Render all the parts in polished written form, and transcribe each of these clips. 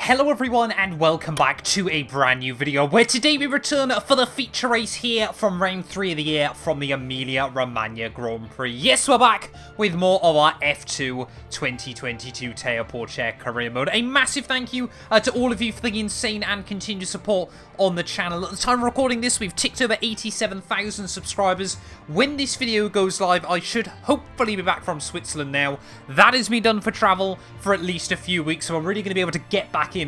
Hello everyone and welcome back to a brand new video where today we return for the feature race here from round 3 of the year from the Emilia-Romagna Grand Prix. Yes, we're back with more of our F2 2022 Theo Pourchaire career mode. A massive thank you to all of you for the insane and continued support on the channel. At the time of recording this, we've ticked over 87,000 subscribers. When this video goes live, I should hopefully be back from Switzerland now. That is me done for travel for at least a few weeks, so I'm really going to be able to get back in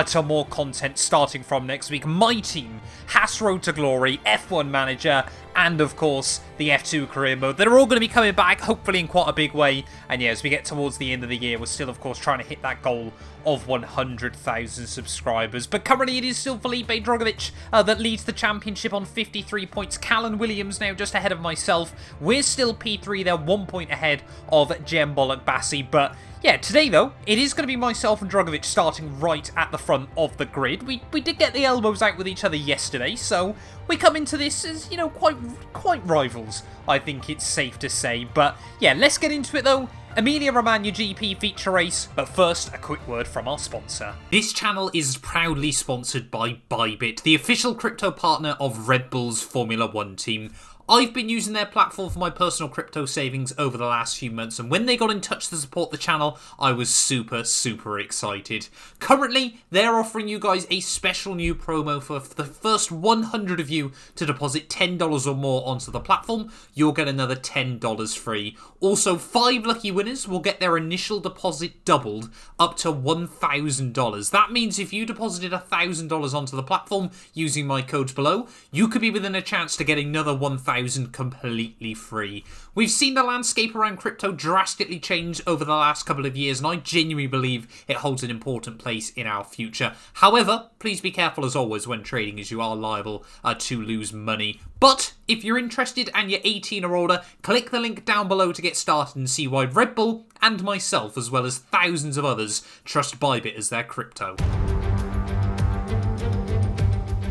to more content starting from next week. My team, Haas Road to Glory, F1 Manager, and of course the F2 career mode. They're all going to be coming back, hopefully in quite a big way. And yeah, as we get towards the end of the year, we're still of course trying to hit that goal of 100,000 subscribers. But currently it is still Felipe Drugovich that leads the championship on 53 points. Callan Williams now just ahead of myself. We're still P3, they're 1 point ahead of Jem Bollock Bassi. But yeah, today though, it is going to be myself and Drugovich starting right at the front of the grid. We did get the elbows out with each other yesterday, so we come into this as, you know, quite rivals, I think it's safe to say. But yeah, let's get into it though. Emilia-Romagna GP feature race, but first, a quick word from our sponsor. This channel is proudly sponsored by Bybit, the official crypto partner of Red Bull's Formula 1 team. I've been using their platform for my personal crypto savings over the last few months, and when they got in touch to support the channel, I was super excited. Currently, they're offering you guys a special new promo for the first 100 of you to deposit $10 or more onto the platform. You'll get another $10 free. Also, 5 lucky winners will get their initial deposit doubled up to $1,000. That means if you deposited $1,000 onto the platform using my codes below, you could be within a chance to get another $1,000 completely free. We've seen the landscape around crypto drastically change over the last couple of years, and I genuinely believe it holds an important place in our future. However, please be careful as always when trading, as you are liable to lose money. But if you're interested and you're 18 or older, click the link down below to get started and see why Red Bull and myself, as well as thousands of others, trust Bybit as their crypto.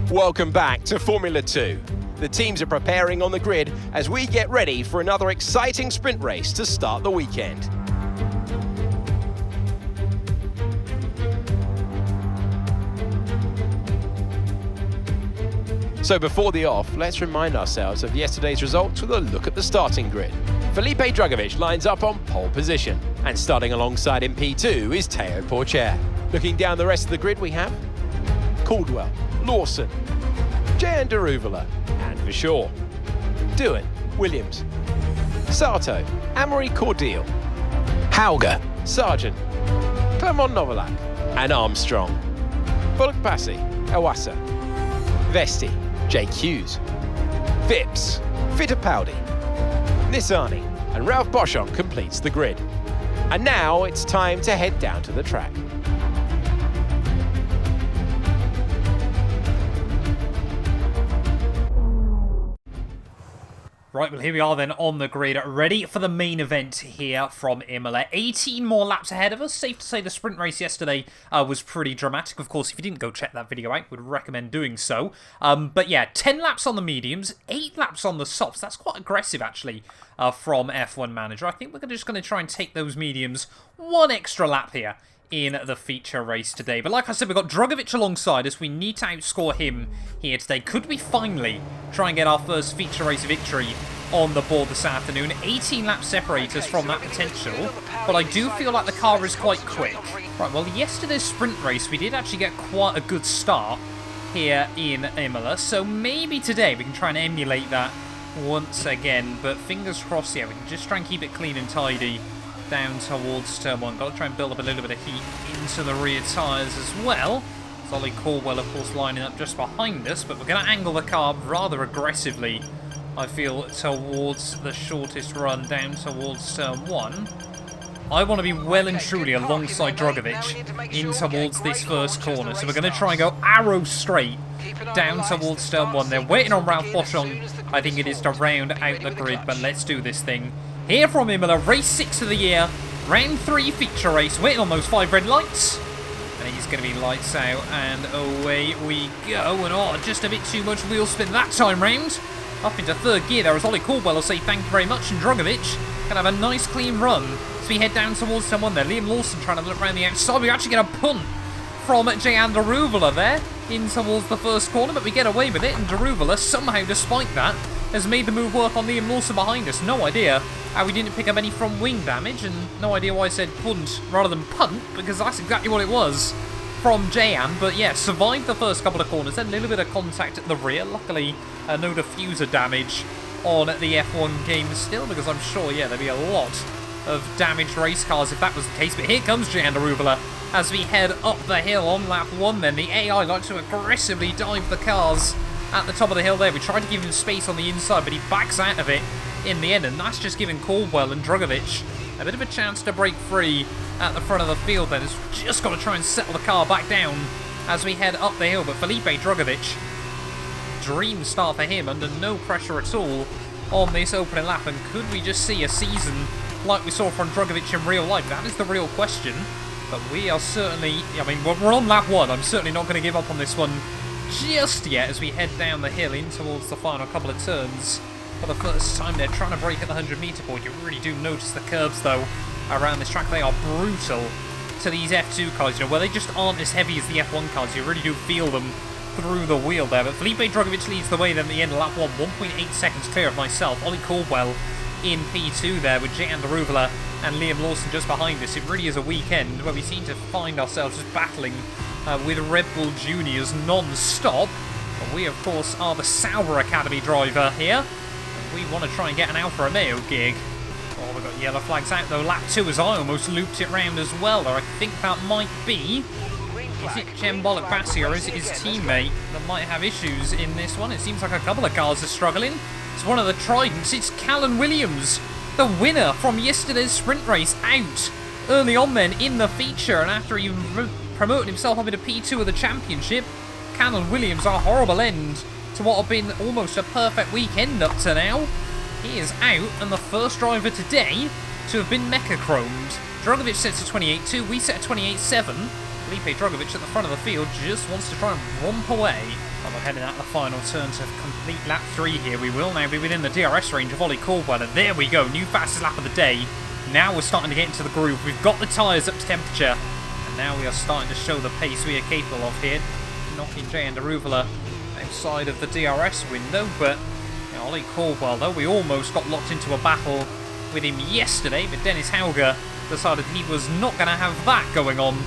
Welcome back to Formula 2. The teams are preparing on the grid as we get ready for another exciting sprint race to start the weekend. So before the off, let's remind ourselves of yesterday's results with a look at the starting grid. Felipe Drugovich lines up on pole position, and starting alongside him P2 is Theo Pourchaire. Looking down the rest of the grid, we have Caldwell, Lawson, Jan Deruvala, and Verschoor, Doohan, Williams, Sato, Amory Cordial, Hauger, Sargent, Clermont Novalak, and Armstrong, Bollock Bassi, Awasa, Vesti, Jake Hughes, Phipps, Fittipaldi, Nissani, and Ralph Boschon completes the grid. And now it's time to head down to the track. Right, well here we are then on the grid, ready for the main event here from Imola. 18 more laps ahead of us. Safe to say the sprint race yesterday was pretty dramatic. Of course, if you didn't go check that video out, would recommend doing so. But yeah, 10 laps on the mediums, 8 laps on the softs. That's quite aggressive actually from F1 Manager. I think we're just going to try and take those mediums one extra lap here in the feature race today. But like I said, we've got Drugovich alongside us. We need to outscore him here today. Could we finally try and get our first feature race victory on the board this afternoon? 18 laps separate us from that potential, but I do feel like the car is quite quick. Right, well, yesterday's sprint race, we did actually get quite a good start here in Imola, so maybe today we can try and emulate that once again, but fingers crossed, yeah, we can just try and keep it clean and tidy down towards turn 1. Got to try and build up a little bit of heat into the rear tyres as well. Ollie Caldwell, of course, lining up just behind us, but we're going to angle the car rather aggressively, I feel, towards the shortest run down towards turn 1. I want to be well and truly alongside Drugovich in towards this first corner, so we're going to try and go arrow straight down towards turn 1. They're waiting on Ralph Boschon, I think it is, to round out the grid, but let's do this thing. Here from Imola, race 6 of the year, round 3 feature race, waiting on those 5 red lights. And he's going to be lights out, and away we go. And oh, just a bit too much wheel spin that time round. Up into third gear there as Ollie Caldwell will say thank you very much, and Drugovich can have a nice clean run as we head down towards someone there. Liam Lawson trying to look around the outside. We actually get a punt from Jan Daruvula there in towards the first corner, but we get away with it, and Daruvula somehow, despite that, has made the move work on Liam Lawson behind us. No idea how we didn't pick up any front wing damage, and no idea why I said punt rather than punt, because that's exactly what it was from Jan. But yeah, survived the first couple of corners, then a little bit of contact at the rear. Luckily, no diffuser damage on the F1 game still, because I'm sure, yeah, there'd be a lot of damaged race cars if that was the case. But here comes Jan Daruvula as we head up the hill on lap 1 then. The AI likes to aggressively dive the cars at the top of the hill there. We tried to give him space on the inside, but he backs out of it in the end, and that's just giving Caldwell and Drugovich a bit of a chance to break free at the front of the field then. Has just got to try and settle the car back down as we head up the hill. But Felipe Drugovich, dream start for him, under no pressure at all on this opening lap. And could we just see a season like we saw from Drugovich in real life? That is the real question. But we are certainly, I mean, we're on lap 1. I'm certainly not going to give up on this one just yet as we head down the hill in towards the final couple of turns. For the first time, they're trying to break at the 100-metre point. You really do notice the curbs, though, around this track. They are brutal to these F2 cars, you know, where they just aren't as heavy as the F1 cars. You really do feel them through the wheel there. But Felipe Drugovich leads the way then at the end of lap 1, 1.8 seconds clear of myself. Ollie Caldwell in P2 there with Jan Daruvula and Liam Lawson just behind us. It really is a weekend where we seem to find ourselves just battling with Red Bull Juniors non-stop. But we, of course, are the Sauber Academy driver here. And we want to try and get an Alfa Romeo gig. Oh, we've got yellow flags out, though. Lap 2 as I almost looped it round as well, or I think that might be... Is it Jembolic Bassi or is it his teammate that might have issues in this one? It seems like a couple of cars are struggling. It's one of the Tridents. It's Callan Williams, the winner from yesterday's sprint race, out early on then in the feature. And after he promoted himself up into P2 of the championship, Callan Williams, a horrible end to what have been almost a perfect weekend up to now. He is out, and the first driver today to have been mecha-chromed. Drugovich sets a 28.2, we set a 28.7. Felipe Drugovich at the front of the field just wants to try and romp away. And we're heading out the final turn to complete lap 3 here. We will now be within the DRS range of Ollie Caldwell, and there we go, new fastest lap of the day. Now we're starting to get into the groove. We've got the tyres up to temperature, and now we are starting to show the pace we are capable of here. Knocking Jan Daruvula outside of the DRS window, but you know, Ollie Caldwell, though, we almost got locked into a battle with him yesterday, but Dennis Hauger decided he was not going to have that going on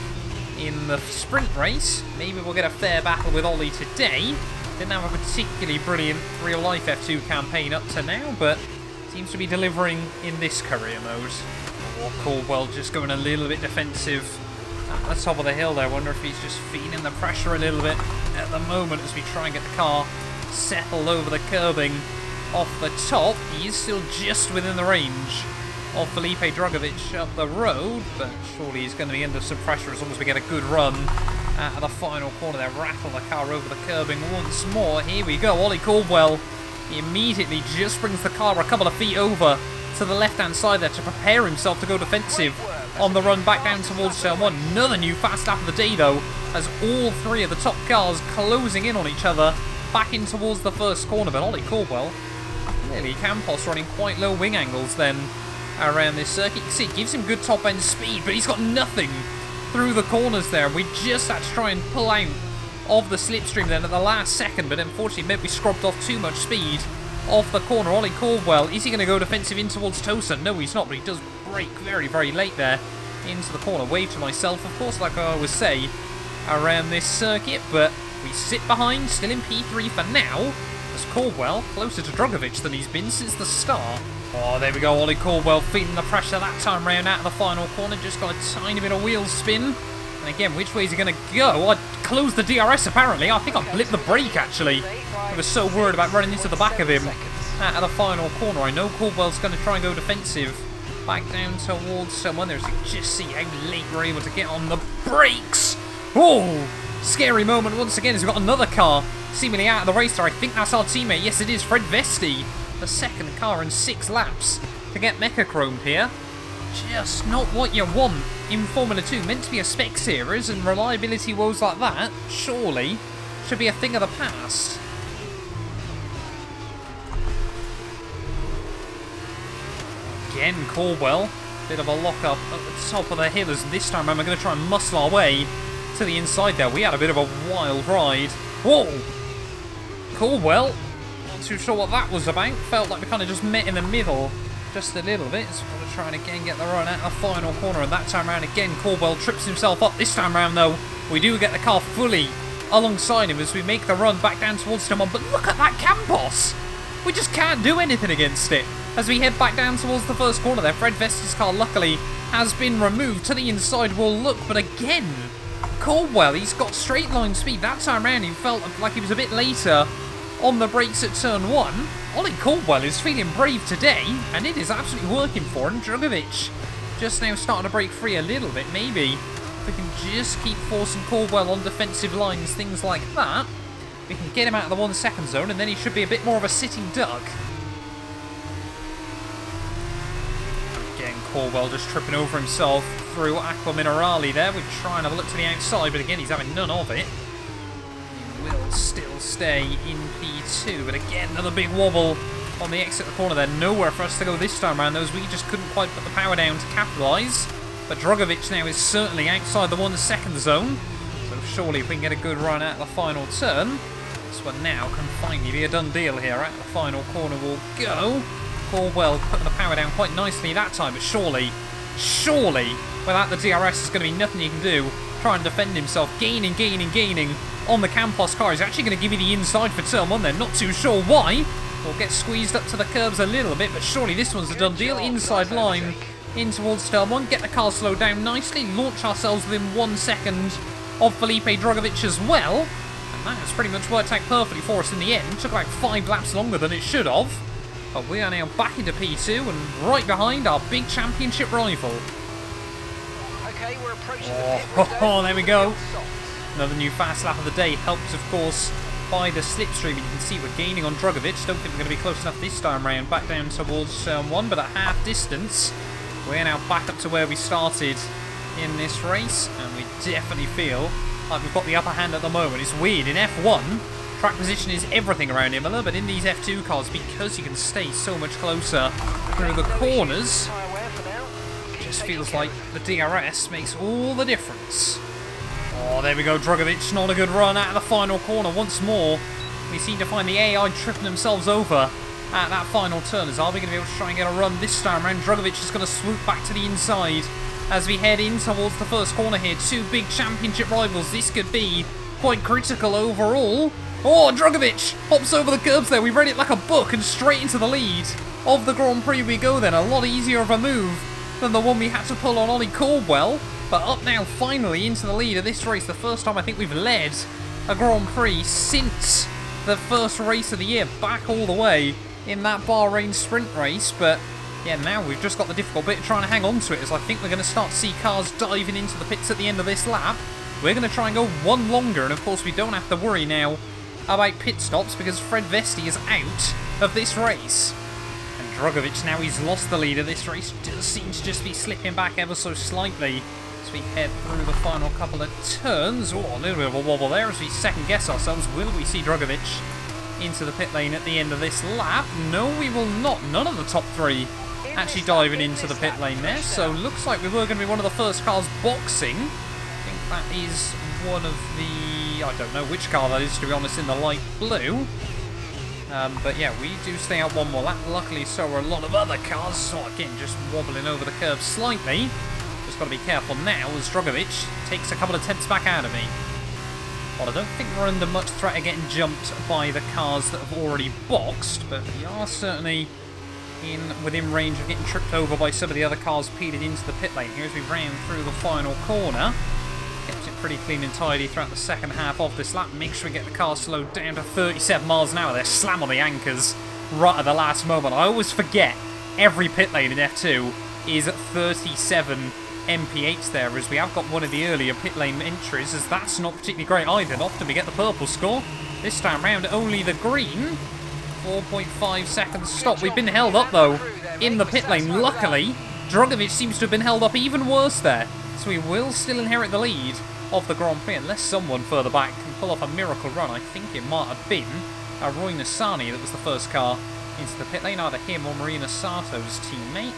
in the sprint race. Maybe we'll get a fair battle with Ollie today. Didn't have a particularly brilliant real-life F2 campaign up to now, but seems to be delivering in this career mode. Oh, Caldwell just going a little bit defensive at the top of the hill there. I wonder if he's just feeling the pressure a little bit at the moment as we try and get the car settled over the curbing off the top. He is still just within the range of Felipe Drugovich up the road, but surely he's going to be under some pressure as long as we get a good run at the final corner there. Rattle the car over the curbing once more. Here we go, Ollie Caldwell. He immediately just brings the car a couple of feet over to the left-hand side there to prepare himself to go defensive on the run back down towards turn 1. Another new fast lap of the day, though, as all three of the top cars closing in on each other back in towards the first corner. But Ollie Caldwell, clearly Campos running quite low wing angles then around this circuit. You can see it gives him good top end speed, but he's got nothing through the corners there. We just had to try and pull out of the slipstream then at the last second, but unfortunately meant we scrubbed off too much speed off the corner. Ollie Caldwell, is he going to go defensive in towards Tosa? No, he's not, but he does brake very, very late there into the corner. Wave to myself, of course, like I always say around this circuit, but we sit behind, still in P3 for now, as Caldwell closer to Drugovich than he's been since the start. Oh, there we go, Ollie Caldwell feeling the pressure that time round out of the final corner. Just got a tiny bit of wheel spin. And again, which way is he going to go? I closed the DRS apparently. I think I blipped the brake actually. I was so worried about running into the back of him out of the final corner. I know Caldwell's going to try and go defensive back down towards someone. There's just see how late we're able to get on the brakes. Oh, scary moment once again as we've got another car seemingly out of the race there. I think that's our teammate. Yes, it is, Fred Vesti. The second car in 6 laps to get mecha-chromed here. Just not what you want in Formula 2. Meant to be a spec series, and reliability woes like that, surely, should be a thing of the past. Again, Caldwell. Bit of a lock-up at the top of the hill, as this time around we're going to try and muscle our way to the inside there. We had a bit of a wild ride. Whoa! Caldwell. Not too sure what that was about. Felt like we kind of just met in the middle just a little bit. So we're trying to again get the run out of the final corner. And that time around again, Caldwell trips himself up. This time around though, we do get the car fully alongside him as we make the run back down towards Turn 1. But look at that Campos! We just can't do anything against it. As we head back down towards the first corner there, Fred Vesti's car luckily has been removed. To the inside we'll look, but again, Caldwell, he's got straight line speed. That time around he felt like he was a bit later on the brakes at turn 1. Ollie Caldwell is feeling brave today, and it is absolutely working for him. Drugovic just now starting to break free a little bit. Maybe if we can just keep forcing Caldwell on defensive lines, things like that, we can get him out of the 1 second zone, and then he should be a bit more of a sitting duck. Again, Caldwell just tripping over himself through Aqua Minerale there. We're trying to have a look to the outside, but again, he's having none of it. He will still stay in P2, but again, another big wobble on the exit of the corner there. Nowhere for us to go this time around. Those we just couldn't quite put the power down to capitalise. But Drugovic now is certainly outside the 1 second zone. So surely if we can get a good run out of the final turn, this one now can finally be a done deal here. Out of the final corner we'll go. Caldwell putting the power down quite nicely that time, but surely, without the DRS, there's going to be nothing he can do. Try and defend himself, gaining on the Campos car. He's actually going to give you the inside for turn 1 there. Not too sure why. We'll get squeezed up to the curbs a little bit, but surely this one's a done deal. Inside line in towards turn 1. Get the car slowed down nicely. Launch ourselves within 1 second of Felipe Drugovic as well. And that has pretty much worked out perfectly for us in the end. Took about 5 laps longer than it should have. But we are now back into P2 and right behind our big championship rival. Okay, we're approaching the pit Oh, there we go. Another new fast lap of the day, helped of course by the slipstream. You can see we're gaining on Drugovic. Don't think we're going to be close enough this time round. Back down towards turn 1, but at half distance we're now back up to where we started in this race, and we definitely feel like we've got the upper hand at the moment. It's weird, in F1 track position is everything around Imola, but in these F2 cars, because you can stay so much closer through the corners, it just feels like the DRS makes all the difference. Oh, there we go, Drugovic, not a good run out of the final corner once more. We seem to find the AI tripping themselves over at that final turn. Are we going to be able to try and get a run this time around? Drugovic is going to swoop back to the inside as we head in towards the first corner here. Two big championship rivals. This could be quite critical overall. Oh, Drugovic hops over the curbs there. We read it like a book and straight into the lead of the Grand Prix we go then. A lot easier of a move than the one we had to pull on Ollie Caldwell. But up now finally into the lead of this race. The first time I think we've led a Grand Prix since the first race of the year. Back all the way in that Bahrain sprint race. But yeah, now we've just got the difficult bit of trying to hang on to it, as I think we're going to start to see cars diving into the pits at the end of this lap. We're going to try and go one longer, and of course we don't have to worry now about pit stops because Fred Vesti is out of this race. And Drugovic, now he's lost the lead of this race, does seem to just be slipping back ever so slightly as we head through the final couple of turns. Oh, a little bit of a wobble there as we second guess ourselves. Will we see Drugovic into the pit lane at the end of this lap? No, we will not. None of the top three actually diving into the pit lane there, so looks like we were going to be one of the first cars boxing. I think that is one of the, I don't know which car that is, to be honest, in the light blue. But yeah, we do stay out one more lap. Luckily, so are a lot of other cars. So again, just wobbling over the curb slightly. Just got to be careful now as Drugovic takes a couple of tenths back out of me. Well, I don't think we're under much threat of getting jumped by the cars that have already boxed, but we are certainly within range of getting tripped over by some of the other cars peeling into the pit lane here as we round through the final corner. Kept it pretty clean and tidy throughout the second half of this lap. Make sure we get the car slowed down to 37 miles an hour there. Slam on the anchors right at the last moment. I always forget every pit lane in F2 is 37 mph there, as we have got one of the earlier pit lane entries, as that's not particularly great either. And often we get the purple score. This time round only the green. 4.5 seconds stop. We've been held up though in the pit lane. Luckily, Drugovic seems to have been held up even worse there. So we will still inherit the lead of the Grand Prix unless someone further back can pull off a miracle run. I think it might have been Roy Nassani that was the first car into the pit lane, either him or Marina Sato's teammate.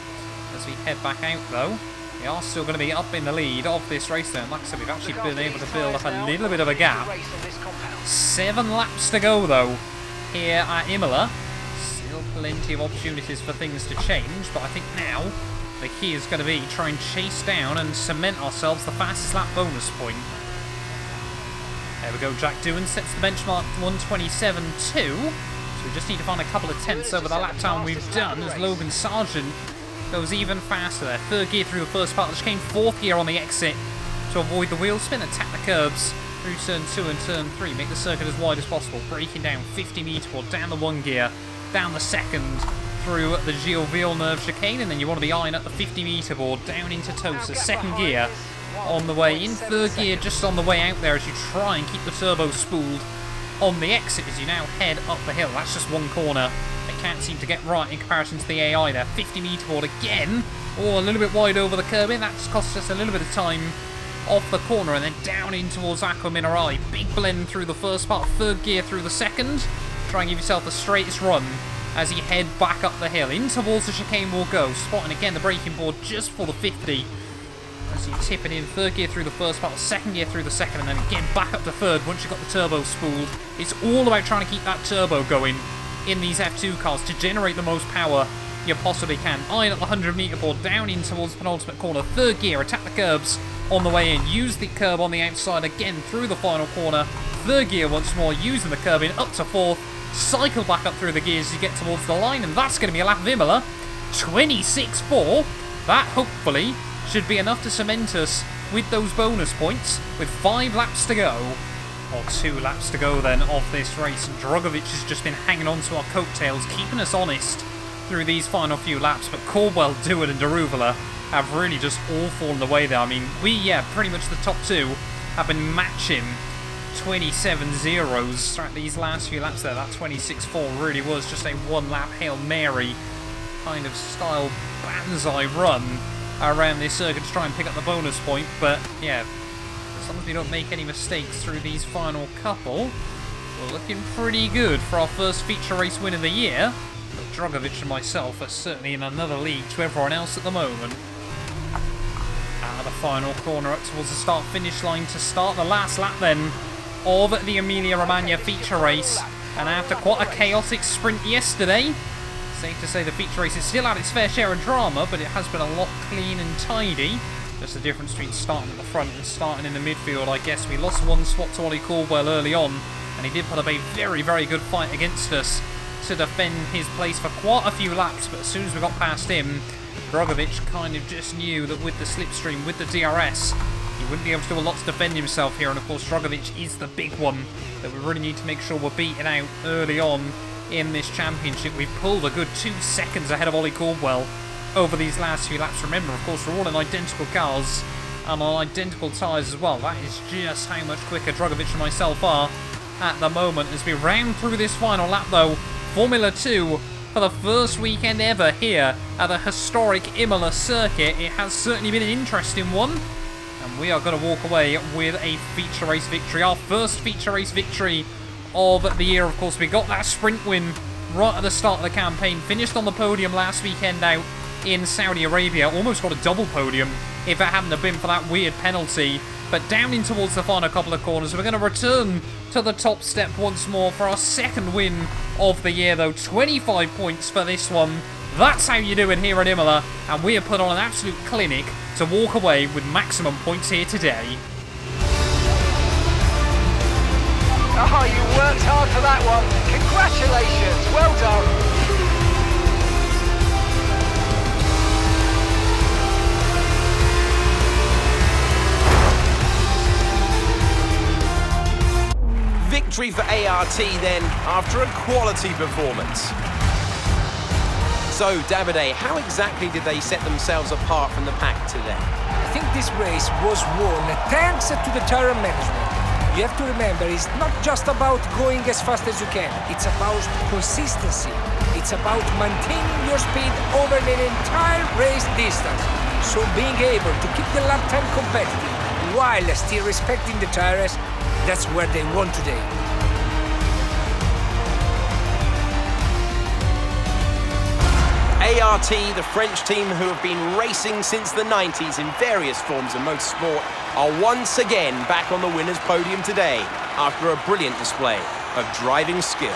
As we head back out though, We are still going to be up in the lead of this race then. Like I said, we've actually been able to build up a little bit of a gap. 7 laps to go though here at Imola. Still plenty of opportunities for things to change, but I think now the key is going to be try and chase down and cement ourselves the fastest lap bonus point. There we go, Jack Doohan sets the benchmark 1:27.2. So we just need to find a couple of tenths over the lap time we've done as Logan Sargent goes even faster there. 3rd gear through the first part of the chicane, 4th gear on the exit to avoid the wheel spin, attack the curbs through turn 2 and turn 3. Make the circuit as wide as possible, breaking down 50 metre board, down the 1 gear, down the 2nd, through the Gilles Villeneuve chicane, and then you want to be eyeing up the 50 metre board, down into Tosa. 2nd gear on the way in, 3rd gear just on the way out there as you try and keep the turbo spooled on the exit as you now head up the hill. That's just 1 corner. They can't seem to get right in comparison to the AI there. 50 metre board again. Oh, a little bit wide over the curb in. That's cost us a little bit of time off the corner, and then down in towards Aqua Minerale. Big blend through the first part, 3rd gear through the 2nd. Try and give yourself the straightest run as you head back up the hill. In towards the chicane will go. Spotting again the braking board just for the 50. As you tip it in, 3rd gear through the first part, 2nd gear through the 2nd, and then again back up to 3rd once you've got the turbo spooled. It's all about trying to keep that turbo going in these F2 cars to generate the most power you possibly can. Eyeing at the 100 metre board, down in towards the penultimate corner. 3rd gear, attack the curbs on the way in. Use the curb on the outside again through the final corner. 3rd gear once more, using the curb in up to 4th. Cycle back up through the gears as you get towards the line, and that's going to be a lap of Imola. 26.4. That hopefully should be enough to cement us with those bonus points with 5 laps to go. Or 2 laps to go then of this race, and Drugovich has just been hanging on to our coattails, keeping us honest through these final few laps, but Caldwell, Doohan and Daruvala have really just all fallen away there. I mean, pretty much the top 2 have been matching 27.0s throughout these last few laps there. That 26.4 really was just a 1-lap Hail Mary kind of style banzai run around this circuit to try and pick up the bonus point, but yeah, as long as we don't make any mistakes through these final couple, we're looking pretty good for our first feature race win of the year. But Drugovich and myself are certainly in another league to everyone else at the moment. Out of the final corner up towards the start-finish line to start the last lap then of the Emilia-Romagna feature race. And after quite a chaotic sprint yesterday, safe to say the feature race has still had its fair share of drama, but it has been a lot clean and tidy. Just the difference between starting at the front and starting in the midfield, I guess. We lost 1 spot to Ollie Caldwell early on, and he did put up a very, very good fight against us to defend his place for quite a few laps, but as soon as we got past him, Drugovich kind of just knew that with the slipstream, with the DRS, he wouldn't be able to do a lot to defend himself here, and of course Drugovich is the big one that we really need to make sure we're beating out early on in this championship. We've pulled a good 2 seconds ahead of Ollie Caldwell over these last few laps. Remember, of course, we're all in identical cars and on identical tyres as well. That is just how much quicker Drugovich and myself are at the moment as we round through this final lap though. Formula 2 for the first weekend ever here at the historic Imola circuit. It has certainly been an interesting one, and we are going to walk away with a feature race victory. Our first feature race victory of the year. Of course, we got that sprint win right at the start of the campaign. Finished on the podium last weekend out in Saudi Arabia. Almost got a double podium if it hadn't have been for that weird penalty. But down in towards the final couple of corners, we're going to return to the top step once more for our second win of the year though. 25 points for this one. That's how you do it here at Imola, and we have put on an absolute clinic to walk away with maximum points here today. Oh, you worked hard for that one. Congratulations, well done. Victory for ART then, after a quality performance. So, Davide, how exactly did they set themselves apart from the pack today? I think this race was won thanks to the tire management. You have to remember, it's not just about going as fast as you can. It's about consistency. It's about maintaining your speed over the entire race distance. So being able to keep the lap time competitive while still respecting the tires, that's where they won today. ART, the French team who have been racing since the 90s in various forms of motorsport, are once again back on the winner's podium today after a brilliant display of driving skill.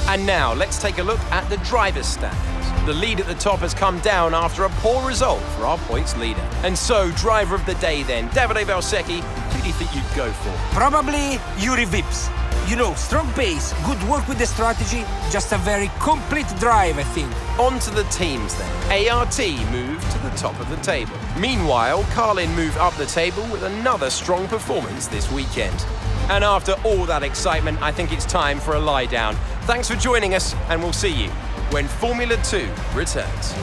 And now, let's take a look at the driver's standings. The lead at the top has come down after a poor result for our points leader. And so, driver of the day then, Davide Valsecchi, who do you think you'd go for? Probably Yuri Vips. You know, strong pace, good work with the strategy, just a very complete drive, I think. On to the teams then. ART moved to the top of the table. Meanwhile, Carlin moved up the table with another strong performance this weekend. And after all that excitement, I think it's time for a lie down. Thanks for joining us, and we'll see you when Formula 2 returns.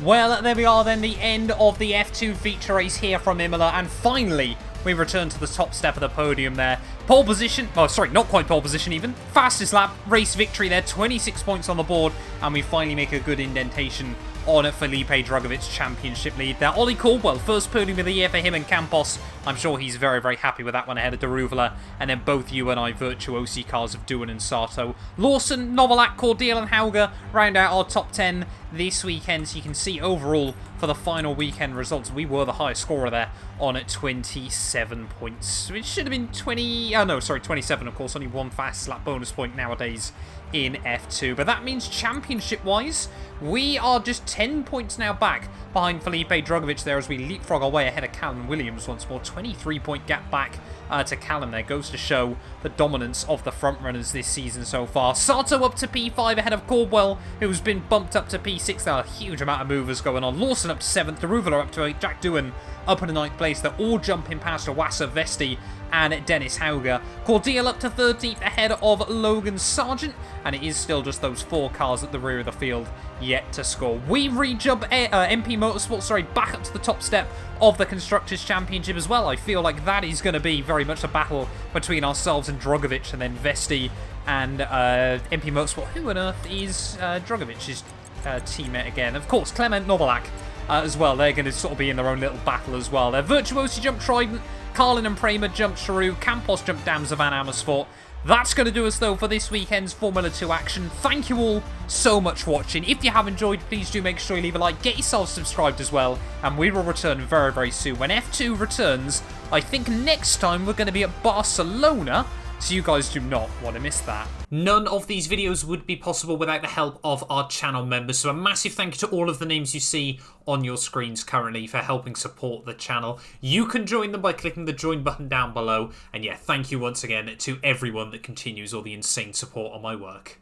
Well, there we are then, the end of the F2 feature race here from Imola, and finally we return to the top step of the podium there. Pole position, oh sorry, not quite pole position even, fastest lap, race victory there, 26 points on the board, and we finally make a good indentation on Felipe Drugovic's championship lead there. Ollie Caldwell, first podium of the year for him and Campos. I'm sure he's very, very happy with that one ahead of Daruvula. And then both you and I virtuosi cars of Doohan and Sato. Lawson, Novalak, Cordial and Hauger round out our top 10 this weekend. So you can see overall for the final weekend results, we were the highest scorer there on at 27 points. Which should have been 27 of course. Only one fast lap bonus point nowadays in F2. But that means championship-wise, we are just 10 points now back behind Felipe Drugovic there as we leapfrog our way ahead of Callum Williams once more. 23-point gap back to Callum there. Goes to show the dominance of the frontrunners this season so far. Sato up to P5 ahead of Caldwell, who's been bumped up to P6. There are a huge amount of movers going on. Lawson up to 7th. Daruvula up to Jack Doohan up in the 9th place. They're all jumping past Owasa, Vesti and Dennis Hauger. Cordial up to 13th ahead of Logan Sargent, and it is still just those 4 cars at the rear of the field yet to score. We re-jump MP Motorsport, back up to the top step of the Constructors' Championship as well. I feel like that is going to be very much a battle between ourselves and Drugovic, and then Vesti and MP Motorsport. Who on earth is Drugovic's teammate again? Of course, Clement Novalak as well. They're going to sort of be in their own little battle as well. Their Virtuosi jump Trident, Carlin and Pramer jump Charu, Campos jump Damza Van Amersfoort. That's going to do us, though, for this weekend's Formula 2 action. Thank you all so much for watching. If you have enjoyed, please do make sure you leave a like. Get yourself subscribed as well. And we will return very, very soon. When F2 returns, I think next time we're going to be at Barcelona. So you guys do not want to miss that. None of these videos would be possible without the help of our channel members. So a massive thank you to all of the names you see on your screens currently for helping support the channel. You can join them by clicking the join button down below. And yeah, thank you once again to everyone that continues all the insane support on my work.